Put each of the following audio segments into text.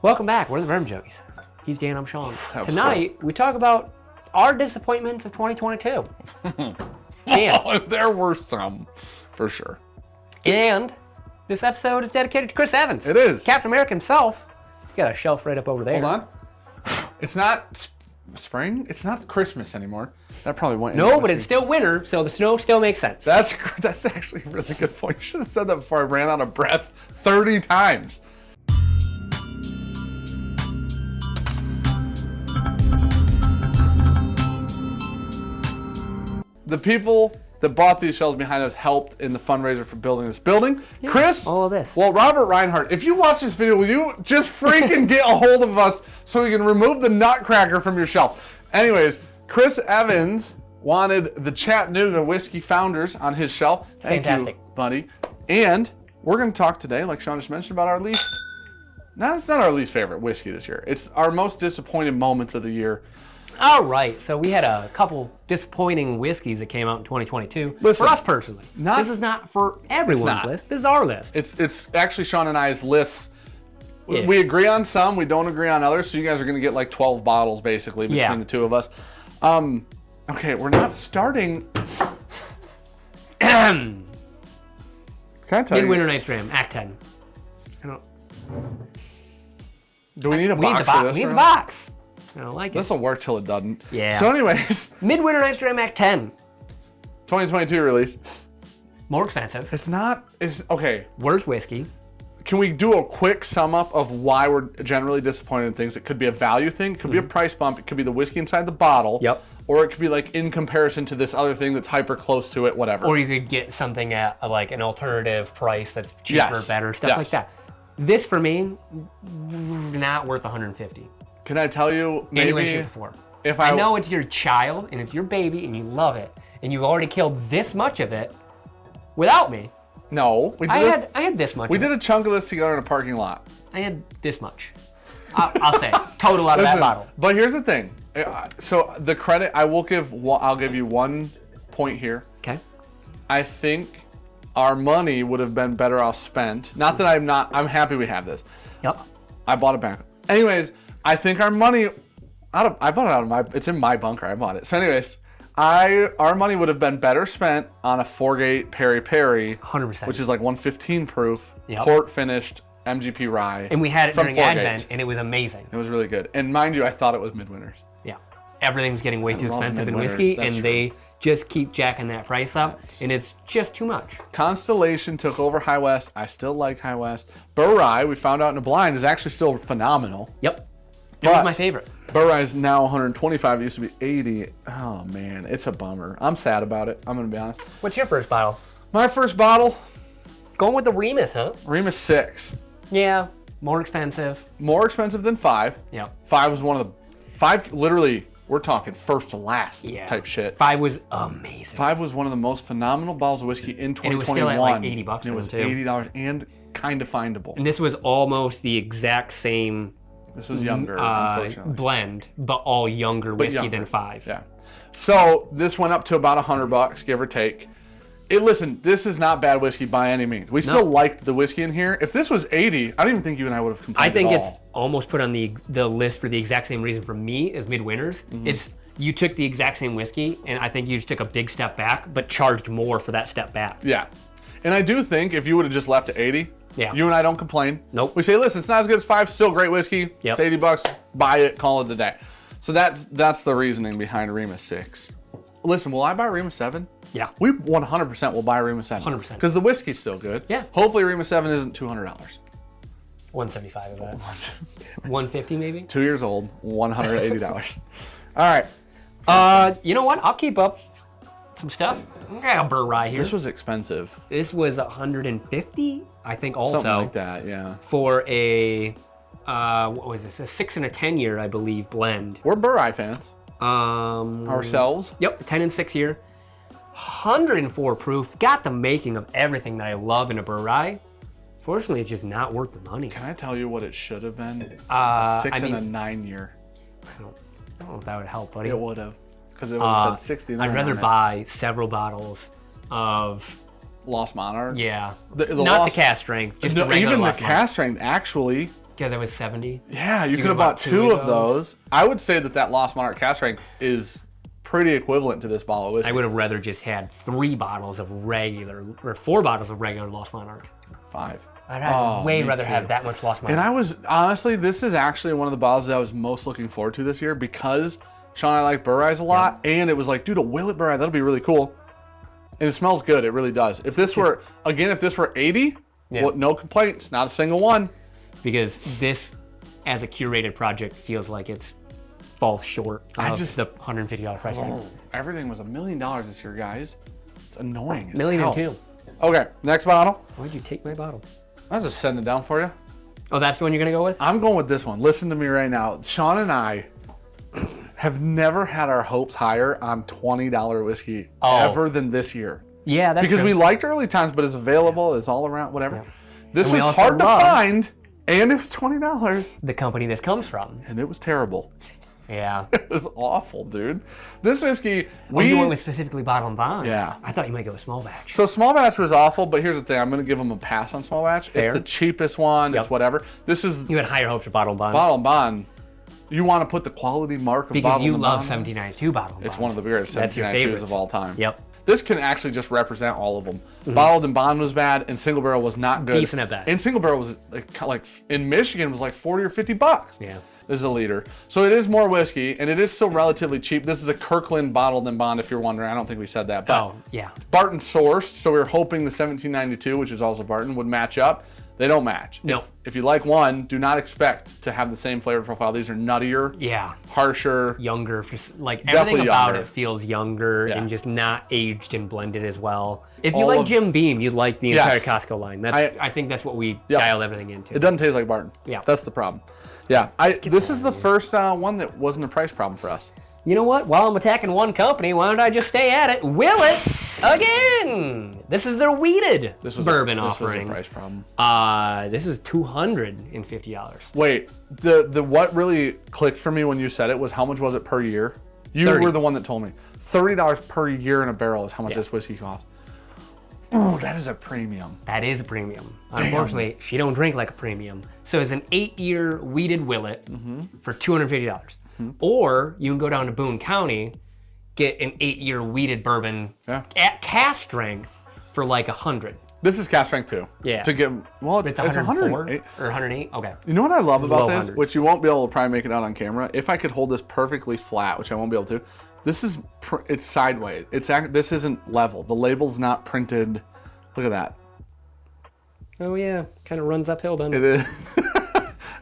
Welcome back. We're the Bourbon Junkies. He's Dan, I'm Sean. Tonight, cool. we talk about our disappointments of 2022. Oh, there were some, for sure. And this episode is dedicated to Chris Evans. It is. Captain America himself. He's got a shelf right up over there. Hold on. It's not spring. It's not Christmas anymore. That probably went. No, but it's still winter, so the snow still makes sense. That's actually a really good point. You should have said that before I ran out of breath 30 times. The people that bought these shelves behind us helped in the fundraiser for building this building. Yeah, Chris, all of this. Well, Robert Reinhardt, if you watch this video, will you just freaking get a hold of us so we can remove the nutcracker from your shelf? Anyways, Chris Evans wanted the Chattanooga whiskey founders on his shelf. Thank Fantastic. you, buddy. And we're going to talk today, like Sean just mentioned, about our least, it's not our least favorite whiskey this year. It's our most disappointed moments of the year. All right, so we had a couple disappointing whiskeys that came out in 2022. Listen, for us personally. This is not for everyone's list. This is our list. It's actually Sean and I's lists. Yeah. We agree on some, we don't agree on others, so you guys are going to get like 12 bottles basically between the two of us. Okay, we're not starting. Can I tell you? Midwinter Night's Dram, Act 10. Do we need a box for this? We need the box. I don't like it. This will work till it doesn't. Yeah. So anyways. Midwinter Night's Dram, Act 10. 2022 release. More expensive. It's okay. Worse whiskey. Can we do a quick sum up of why we're generally disappointed in things? It could be a value thing, it could be a price bump, it could be the whiskey inside the bottle. Yep. Or it could be like in comparison to this other thing that's hyper close to it, whatever. Or you could get something at like an alternative price that's cheaper, better, stuff like that. This for me, not worth $150. Can I tell you, maybe any way, shape, or form. If I know it's your child and it's your baby and you love it and you've already killed this much of it without me. No, I had this much. We did a chunk of this together in a parking lot. I had this much. I'll say total out of that bottle. But here's the thing. So the credit I'll give you 1 point here. Okay. I think our money would have been better off spent. Not that I'm happy we have this. Yep. I bought it back. Anyways, I think our money I bought it out of it's in my bunker. I bought it. So anyways, our money would have been better spent on a 4-gate Peri Peri, 100%, which is like 115 proof, yep, port finished MGP rye. And we had it during Advent, and it was amazing. It was really good. And mind you, I thought it was midwinters. Yeah. Everything's getting way too expensive in whiskey, and they just keep jacking that price up, and it's just too much. Constellation took over High West. I still like High West. Burr Rye, we found out in a blind, is actually still phenomenal. Yep. It was my favorite. Burr Rye is now 125. It used to be 80. Oh, man. It's a bummer. I'm sad about it. I'm going to be honest. What's your first bottle? My first bottle? Going with the Remus, huh? Remus 6. Yeah. More expensive. More expensive than 5. Yeah. 5 was one of the... 5, literally, we're talking first to last type shit. 5 was amazing. 5 was one of the most phenomenal bottles of whiskey in 2021. And it was still at like $80 and it was $80 and kind of findable. And this was almost the exact same... This was younger, unfortunately. Blend, but all younger whiskey than 5. Yeah. So this went up to about $100, give or take. Listen, this is not bad whiskey by any means. We still liked the whiskey in here. If this was 80, I don't even think you and I would have complained. I think it's almost put on the list for the exact same reason for me as Midwinters. Mm-hmm. It's you took the exact same whiskey, and I think you just took a big step back, but charged more for that step back. Yeah. And I do think if you would have just left it 80, you and I don't complain. Nope. We say, listen, it's not as good as 5, still great whiskey. Yep. It's $80, buy it, call it a day. So that's the reasoning behind Remus 6. Listen, will I buy Remus 7? Yeah. We 100% will buy Remus 7. 100%. Because the whiskey's still good. Yeah. Hopefully Remus 7 isn't $200. 175 of that. 150 maybe? 2 years old, $180. All right. You know what? I'll keep up some stuff. I got a Burr Rye here. This was expensive. This was $150, I think. Also, something like that, yeah. For a what was this? A 6 and a 10 year, I believe, blend. We're Burr Rye fans. Ourselves. Yep, 10 and 6 year. 104 proof. Got the making of everything that I love in a Burr Rye. Fortunately, it's just not worth the money. Can I tell you what it should have been? A 6 and a 9 year. I don't know if that would help, buddy. It would have. Because it would have said 69. I'd rather buy several bottles of Lost Monarch. Yeah. The not the cast strength, just the regular even Lost the cast strength, actually, Yeah, that was 70. Yeah, you could have bought two of those. I would say that Lost Monarch cask strength is pretty equivalent to this bottle of whiskey. I would have rather just had 3 bottles of regular, or 4 bottles of regular Lost Monarch. 5. I'd way rather have that much Lost Monarch. And I was, honestly, this is actually one of the bottles that I was most looking forward to this year because Sean and I like Burrise a lot, and it was like, dude, a Willet Burrise, that'll be really cool. And it smells good, it really does. If this were, again, if this were 80, well, no complaints, not a single one. Because this, as a curated project, feels like it's falls short of the $150 price tag. Everything was $1 million this year, guys. It's annoying. $1,000,002. Okay, next bottle. Why'd you take my bottle? I was just setting it down for you. Oh, that's the one you're gonna go with? I'm going with this one. Listen to me right now. Sean and I have never had our hopes higher on $20 whiskey ever than this year. Yeah, that's because true. we liked early times, but it's available. It's all around, whatever. Yeah. This was hard to find, and it was $20. The company this comes from. And it was terrible. Yeah. It was awful, dude. This whiskey, you went with specifically bottle and bond. Yeah. I thought you might go with small batch. So small batch was awful, but here's the thing. I'm going to give them a pass on small batch. Fair. It's the cheapest one. It's whatever. This is... You had higher hopes for bottle and bond. Bottle and bond. You want to put the quality mark of because bottle and bond. Because you love 1792 bottle and bond. It's one of the greatest 1792s of all time. Yep. This can actually just represent all of them. Bottled and bond was bad, and single barrel was not good. Decent at best. And single barrel was like in Michigan was like $40 or $50. Yeah. This is a liter. So it is more whiskey, and it is still relatively cheap. This is a Kirkland bottled and bond, if you're wondering. I don't think we said that. But yeah. Barton sourced, so we were hoping the 1792, which is also Barton, would match up. They don't match. No. If you like one, do not expect to have the same flavor profile. These are nuttier, harsher, younger. Like everything about it feels younger and just not aged and blended as well. If you like Jim Beam, you'd like the entire Costco line. I think that's what we dialed everything into. It doesn't taste like Barton. Yeah. That's the problem. Yeah. This is the first one that wasn't a price problem for us. You know what? While I'm attacking one company, why don't I just stay at it? Willet again. This is their weeded bourbon offering. This was a price problem. This is $250. Wait, the what really clicked for me when you said it was how much was it per year? You 30. were the one that told me. $30 per year in a barrel is how much this whiskey costs. Ooh, that is a premium. That is a premium. Damn. Unfortunately, she don't drink like a premium. So it's an 8-year weeded Willet for $250. Or you can go down to Boone County, get an 8-year weeded bourbon at cask strength for like $100. This is cask strength too. Yeah. To get it's 104 or 108. Okay. You know what I love about this, hundreds. which you won't be able to probably make it out on camera. If I could hold this perfectly flat, which I won't be able to. This is it's sideways. This isn't level. The label's not printed. Look at that. Oh yeah, kind of runs uphill, doesn't it? It is.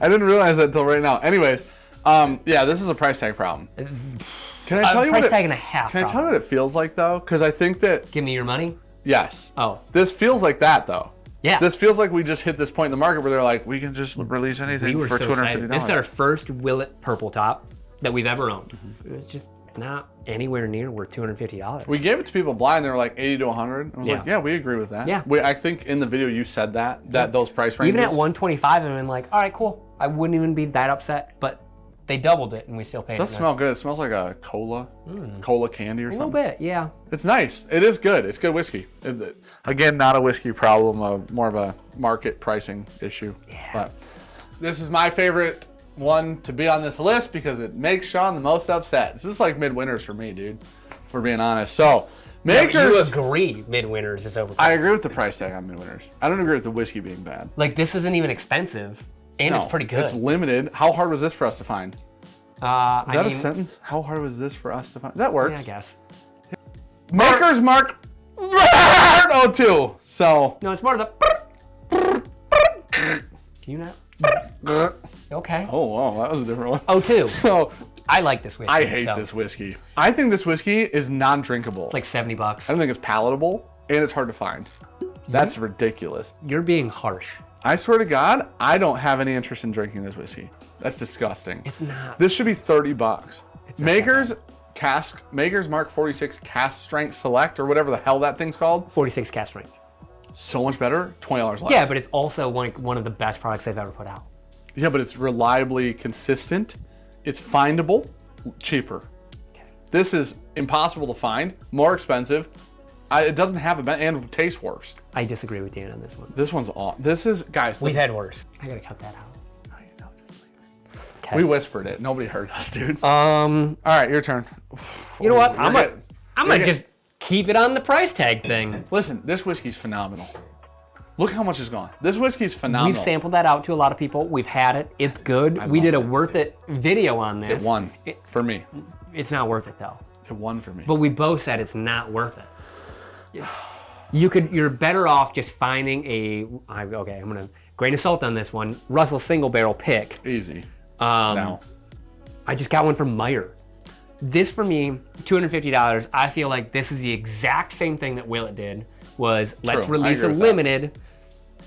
I didn't realize that until right now. Anyways, yeah, this is a price tag problem. Can I tell you price tag and a half? Can I tell you what it feels like though? Because I think that. Give me your money. Yes. Oh. This feels like that though. Yeah. This feels like we just hit this point in the market where they're like, we can just release anything for $250. This is our first Willet Purple Top that we've ever owned. It's just not anywhere near worth $250. We gave it to people blind. They were like 80 to 100. I was like, yeah, we agree with that. Yeah. I think in the video you said that those price ranges. Even at 125, I've been like, all right, cool. I wouldn't even be that upset, but they doubled it and we still paid it. It does smell good. It smells like a cola candy or something. A little bit, yeah. It's nice. It is good. It's good whiskey. Again, not a whiskey problem, more of a market pricing issue. Yeah. But this is my favorite one to be on this list because it makes Sean the most upset. This is like midwinters for me, dude, if we're being honest. So, Makers. You agree midwinters is overpriced. I agree with the price tag on midwinters. I don't agree with the whiskey being bad. Like, this isn't even expensive, and it's pretty good. It's limited. How hard was this for us to find? Is that a sentence? How hard was this for us to find? That works. Yeah, I guess. Maker's Mark 02. So. No, it's more of the. Can you not? Okay. Oh, wow. That was a different one. 02. So. I like this whiskey. I hate this whiskey. I think this whiskey is non-drinkable. It's like $70. I don't think it's palatable, and it's hard to find. That's ridiculous. You're being harsh. I swear to God, I don't have any interest in drinking this whiskey. That's disgusting. It's not. This should be $30. Maker's Mark 46 Cask Strength Select, or whatever the hell that thing's called. 46 cask strength. So much better, $20 less. Yeah, but it's also one of the best products they've ever put out. Yeah, but it's reliably consistent. It's findable, cheaper. Okay. This is impossible to find, more expensive. It doesn't have and tastes worse. I disagree with Dan on this one. This one's awesome. This is, guys. We've had worse. I gotta cut that out. Okay. We whispered it. Nobody heard us, dude. All right, your turn. You know what? I You're might just keep it on the price tag thing. Listen, this whiskey's phenomenal. Look how much is gone. This whiskey's phenomenal. We've sampled that out to a lot of people. We've had it. It's good. We did a worth it video on this. It won for me. It's not worth it though. It won for me. But we both said it's not worth it. You're better off just finding I'm gonna grain of salt on this one. Russell single barrel pick. Easy. I just got one from Meyer. This for me, $250. I feel like this is the exact same thing that Willett did. Was let's release a limited.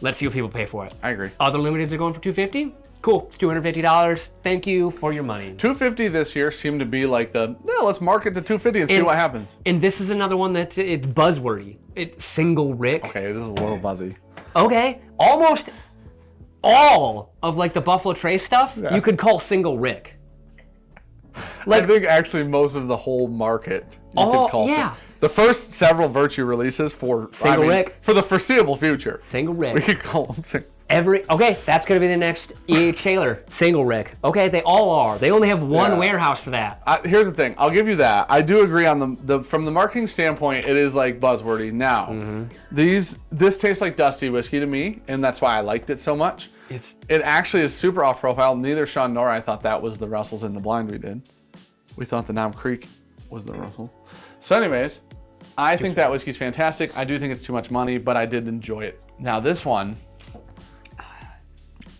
Let's see what people pay for it. I agree. Other limiteds are going for $250. Cool. It's $250. Thank you for your money. $250 this year seemed to be like let's market to $250 and see what happens. And this is another one it's buzzwordy. It's single Rick. Okay, this is a little buzzy. Okay, almost all of like the Buffalo Trace stuff you could call single Rick. Like, I think actually most of the whole market you could call the first several Virtue releases for single Rick for the foreseeable future. Single Rick. We could call them single. That's gonna be the next E.H. Taylor single Rick. Okay, they all are. They only have one warehouse for that. Here's the thing. I'll give you that. I do agree on the from the marketing standpoint. It is like buzzwordy. Now, this tastes like dusty whiskey to me, and that's why I liked it so much. It actually is super off profile. Neither Sean nor I thought that was the Russells in the blind we did. We thought the Knob Creek was the Russell. So, anyways, I think that whiskey's fantastic. I do think it's too much money, but I did enjoy it. Now, this one.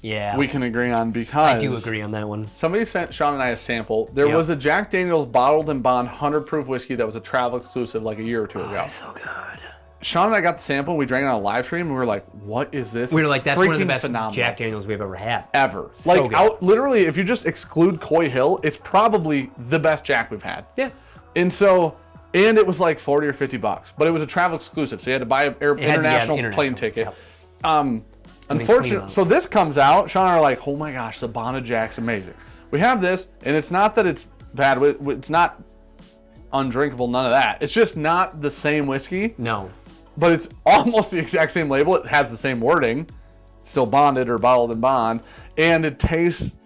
Yeah. We can agree on because... I do agree on that one. Somebody sent Sean and I a sample. There was a Jack Daniel's bottled and bond 100 proof whiskey that was a travel exclusive like a year or two ago. It's so good. Sean and I got the sample. We drank it on a live stream and we were like, what is this? We were like, that's one of the best phenomenal. Jack Daniels we've ever had. Ever. So like, literally, if you just exclude Coy Hill, it's probably the best Jack we've had. Yeah. And so... And it was like $40 or $50, but it was a travel exclusive, so you had to buy an international plane ticket. Yep. Unfortunately, so this comes out. Sean and I are like, oh my gosh, the Bonnet Jack's amazing. We have this, and it's not that it's bad. It's not undrinkable, none of that. It's just not the same whiskey. No. But it's almost the exact same label. It has the same wording, still bonded or bottled in bond, and it tastes.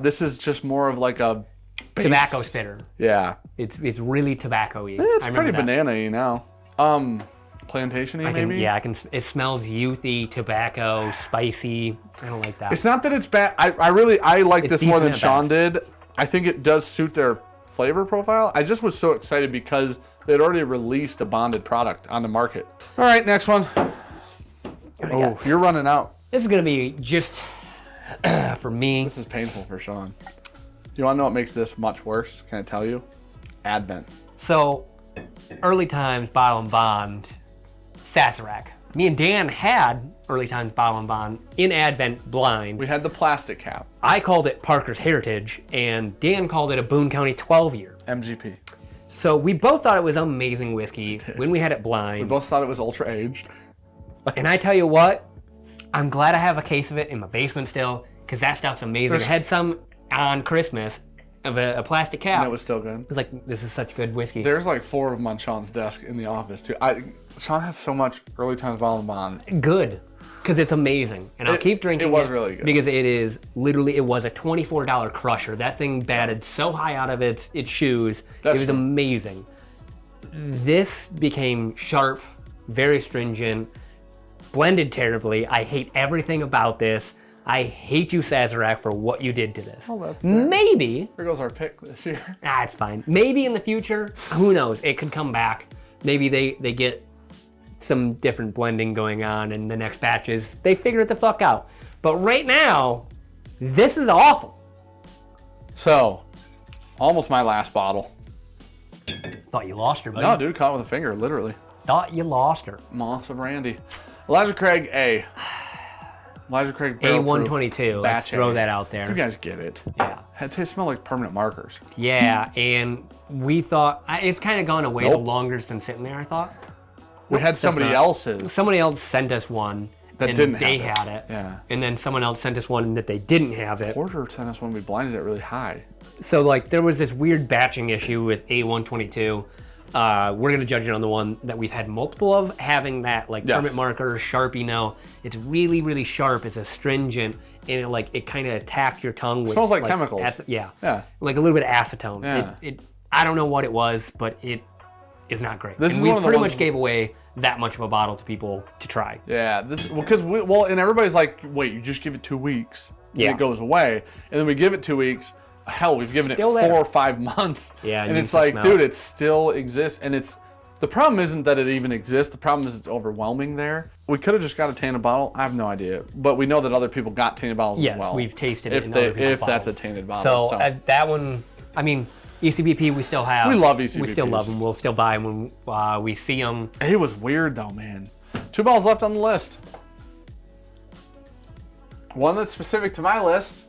This is just more of like a base. Tobacco spitter. Yeah. It's really tobacco-y. It's pretty banana-y now. Plantation-y maybe? Yeah, it smells youthy, tobacco, spicy. I don't like that. It's not that it's bad. I like this more than Sean did. I think it does suit their flavor profile. I just was so excited because they'd already released a bonded product on the market. All right, next one. Oh, you're running out. This is going to be just for me. This is painful for Sean. You want to know what makes this much worse? Can I tell you? Advent. So, early times bottle and bond, Sazerac. Me and Dan had early times bottle and bond in Advent blind. We had the plastic cap. I called it Parker's Heritage, and Dan called it a Boone County 12-year. MGP. So we both thought it was amazing whiskey when we had it blind. We both thought it was ultra aged. And I tell you what, I'm glad I have a case of it in my basement still, because that stuff's amazing. I had some on Christmas of a plastic cap. And it was still good. It's like, this is such good whiskey. There's like 4 of them on Sean's desk in the office too. Sean has so much early times bottle and bond. Good, because it's amazing. And I'll keep drinking it. It was really good. Because it was a $24 crusher. That thing batted so high out of its shoes. It was amazing. This became sharp, very stringent, blended terribly. I hate everything about this. I hate you, Sazerac, for what you did to this. Oh, that's maybe. There goes our pick this year. It's fine. Maybe in the future, who knows? It could come back. Maybe they get some different blending going on in the next batches. They figure it the fuck out. But right now, this is awful. So, almost my last bottle. Thought you lost her, buddy. No, dude, caught with a finger, literally. Thought you lost her. Moss of Randy. Elijah Craig A. Elijah Craig A122. Let's throw that out there. You guys get it. Yeah. It smelled like permanent markers. Yeah, and we thought, it's kind of gone away the longer it's been sitting there, I thought. We had somebody else's. Somebody else sent us one. That didn't have it. They had it. Yeah. And then someone else sent us one that they didn't have it. Porter sent us one, we blinded it really high. So like there was this weird batching issue with A122. We're going to judge it on the one that we've had multiple of, having that like permit marker, Sharpie. No, it's really, really sharp. It's astringent. and it kind of attacked your tongue. With, smells like chemicals. Yeah. Yeah. Like a little bit of acetone. Yeah. I don't know what it was, but it is not great. This is we one of the pretty ones much gave away that much of a bottle to people to try. Yeah, and everybody's like, wait, you just give it 2 weeks, and it goes away, and then we give it 2 weeks. Hell, we've given Still it there. 4 or 5 months, Yeah, and you it's can like, smell dude, it. it still exists, and the problem isn't that it even exists. The problem is it's overwhelming there. We could have just got a tainted bottle. I have no idea, but we know that other people got tainted bottles as well. Yes, we've tasted it if in other people's if that's a bottles. tainted bottle. So that one, I mean, ECBP we still have. We love ECBPs. We still love them. We'll still buy them when we see them. It was weird though, man. 2 bottles left on the list. One that's specific to my list.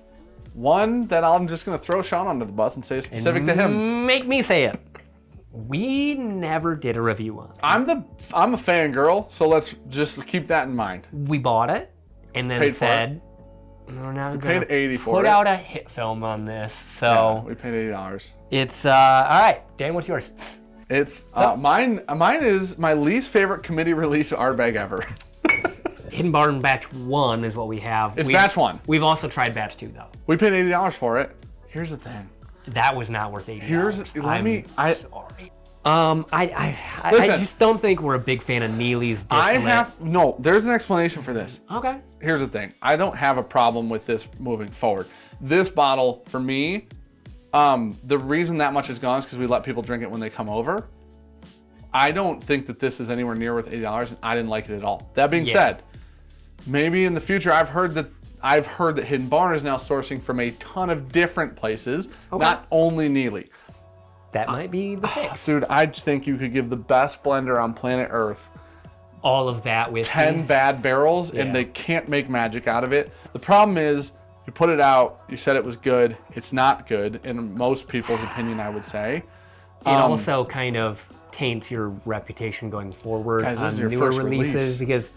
One that I'm just going to throw Sean under the bus and say is specific to him. Make me say it. We never did a review on. I'm a fangirl, so let's just keep that in mind. We bought it and then Paid for said, we're not going paid $80 to for put it. out a hit film on this. So Yeah, we paid $80. it's, all right. Dan, what's yours? It's, mine is my least favorite committee release Ardbeg ever. Hidden Barn Batch 1 is what we have. It's Batch 1. We've also tried Batch 2, though. We paid $80 for it. Here's the thing. That was not worth $80. Sorry. I Listen. just don't think we're a big fan of Neely's distillate. No, there's an explanation for this. Okay. Here's the thing. I don't have a problem with this moving forward. This bottle, for me, the reason that much is gone is because we let people drink it when they come over. I don't think that this is anywhere near worth $80, and I didn't like it at all. That being said, maybe in the future, I've heard that Hidden Barn is now sourcing from a ton of different places, not only Neely. That might be the fix. Dude, I just think you could give the best blender on planet Earth All of that with 10 bad barrels, and they can't make magic out of it. The problem is, you put it out, you said it was good. It's not good, in most people's opinion, I would say. It also kind of taints your reputation going forward Guys, this on is your newer first releases release. because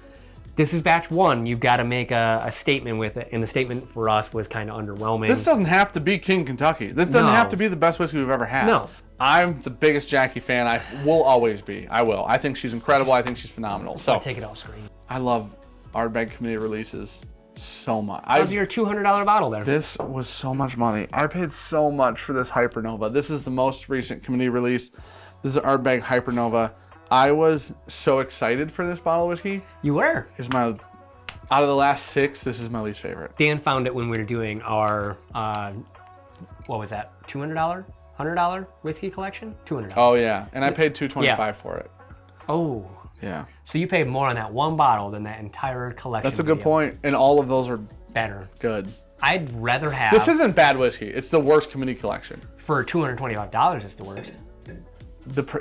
this is Batch 1. You've got to make a statement with it, and the statement for us was kind of underwhelming. This doesn't have to be King Kentucky. This doesn't have to be the best whiskey we've ever had. No. I'm the biggest Jackie fan. I will always be. I will. I think she's incredible. I think she's phenomenal. So take it off screen. I love Ardbeg committee releases so much. How's your $200 bottle there? This was so much money. I paid so much for this Hypernova. This is the most recent committee release. This is Ardbeg Hypernova. I was so excited for this bottle of whiskey. You were. Out of the last 6, this is my least favorite. Dan found it when we were doing our, what was that, $200? $100 whiskey collection? $200. Oh yeah, and I paid $225 for it. Oh. Yeah. So you paid more on that one bottle than that entire collection. That's a good point, and all of those are better. Good. I'd rather have. This isn't bad whiskey. It's the worst committee collection. For $225, it's the worst.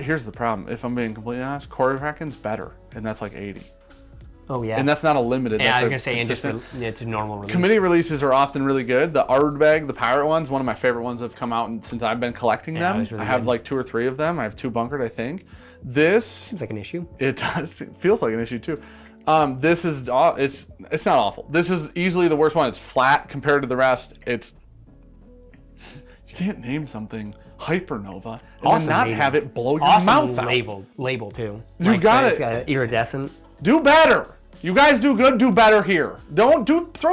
Here's the problem. If I'm being completely honest, Corey Racken's better, and that's like 80. Oh yeah. And that's not a limited. Yeah, that's I was gonna say, consistent. it's a normal release. Committee releases are often really good. The Ardbeg, the Pirate one's one of my favorite ones that have come out since I've been collecting them. Really I have good. like 2 or 3 of them. I have 2 bunkered, I think. This Seems like an issue. It does. It feels like an issue too. This is it's not awful. This is easily the worst one. It's flat compared to the rest. You can't name something Hypernova and Awesome then not label. have it blow your Awesome mouth out. label too. You got It's it. got iridescent. Do better. You guys do good. Do better here. Throw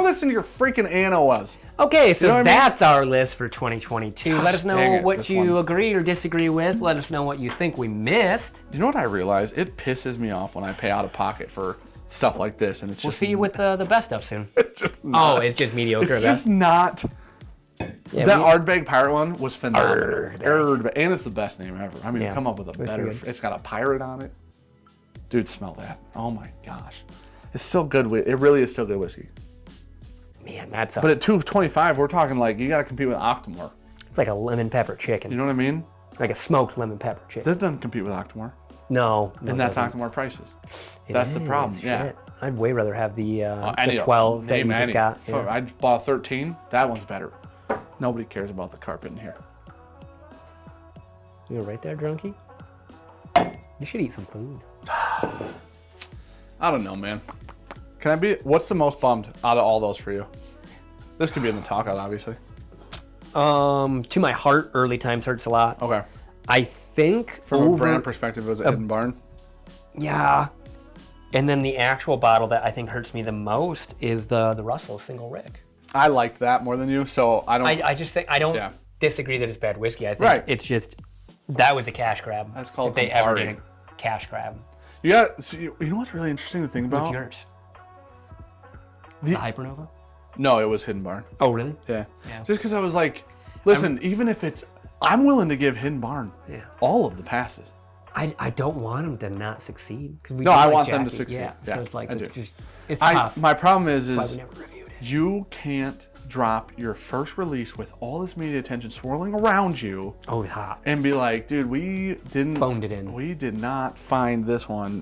this into your freaking ANOAs. Okay, so You know what I mean? that's our list for 2022. Let us dang know it, what this you one. agree or disagree with. Let us know what you think we missed. You know what I realize? It pisses me off when I pay out of pocket for stuff like this, and it's We'll just see you with the best stuff soon. it's just not, Oh, it's just mediocre. it's just not. Yeah, That we- Ardbeg Pirate one was phenomenal. Ardbeg. Ardbeg. And it's the best name ever. I mean, Yeah, come up with a it's better. good. It's got a pirate on it. Dude, smell that. Oh my gosh. It's still good. It really is still good whiskey. Man, that's But at $225, we're talking like you got to compete with Octomore. it's like a lemon pepper chicken. You know what I mean? Like a smoked lemon pepper chicken. That doesn't compete with Octomore. No. And that's Octomore prices. That's the problem. Yeah. Shit. I'd way rather have the Any of 12s that name you just any. got. Yeah. I just bought a 13. That one's better. Nobody cares about the carpet in here. You right there, drunkie? You should eat some food. I don't know, man. What's the most bummed out of all those for you? This could be in the talk out, obviously. To my heart, Early Times hurts a lot. Okay. I think From a brand perspective, it was a Hidden Barn. Yeah. And then the actual bottle that I think hurts me the most is the Russell Single Rick. I liked that more than you, so I don't. I just think I don't Yeah. disagree that it's bad whiskey. I think Right. it's just that was a cash grab. That's called if they ever Campari. did a cash grab. So you know what's really interesting to think about? What's yours? The Hypernova? No, it was Hidden Barn. Oh, really? Yeah. Yeah. Just because I was like, listen, even if it's, I'm willing to give Hidden Barn all of the passes. I don't want them to not succeed. No, I want them to succeed. Yeah. Yeah, So it's like I do. it's tough. My problem is That's why we never reviewed it. you can't drop your first release with all this media attention swirling around you Oh, it's hot. and be like, dude, we didn't Phoned it in. We did not find this one